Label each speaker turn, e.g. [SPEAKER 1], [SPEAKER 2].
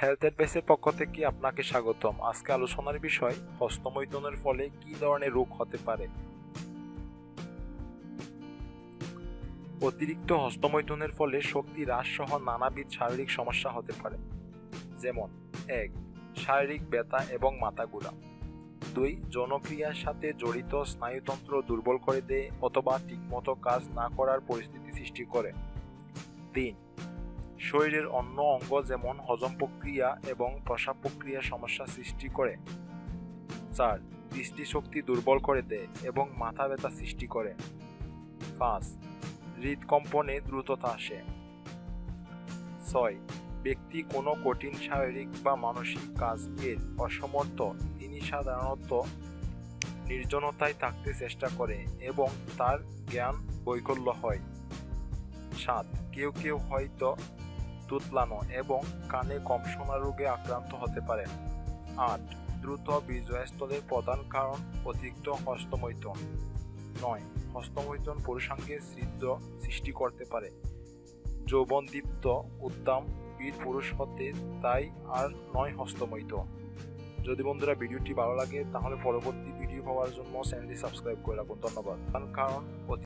[SPEAKER 1] Health অ্যাডভাইসের পক্ষ থেকে আপনাকে স্বাগতম। আজকে আলোচনার বিষয় হস্তমৈথুনের ফলে কি ধরনের রোগ হতে পারে। অতিরিক্ত হস্তমৈথুনের ফলে শক্তি হ্রাস সহ নানাবিধ শারীরিক সমস্যা হতে পারে, যেমন 1. শারীরিক ব্যথা এবং মাথা ঘোরা। 2. যৌনক্রিয়ার সাথে জড়িত স্নায়ুতন্ত্র দুর্বল করে দেয় অথবা ঠিকমতো কাজ না করার পরিস্থিতি সৃষ্টি করে। 3. শরীরের অন্য অঙ্গ যেমন হজম প্রক্রিয়া এবং প্রস্রাব প্রক্রিয়ার সমস্যা সৃষ্টি করে। 4. দৃষ্টিশক্তি দুর্বল করে দেয় এবং মাথা ব্যথা সৃষ্টি করে। 5. হৃদকম্পনে দ্রুততা আসে। 6. ব্যক্তি কোনো কঠিন শারীরিক বা মানসিক কাজের অসমর্থ, তিনি সাধারণত নির্জনতায় থাকতে চেষ্টা করে এবং তার জ্ঞান বৈকল্য হয়। 7. কেউ কেউ হয়তো তুতলানো এবং কানে কম শোনা রোগে আক্রান্ত হতে পারে। 8. দ্রুত বীর্যস্থলের প্রধান কারণ অতিরিক্ত হস্তমৈথুন। 9. হস্তমৈথুন পুরুষাঙ্গে ছিদ্র সৃষ্টি করতে পারে। যৌবনদীপ্ত উদ্দাম বীর পুরুষ হতে তাই আর নয় হস্তমৈথুন। যদি বন্ধুরা ভিডিওটি ভালো লাগে তাহলে পরবর্তী ভিডিও পাওয়ার জন্য চ্যানেলটি সাবস্ক্রাইব করে রাখুন। ধন্যবাদ। কারণ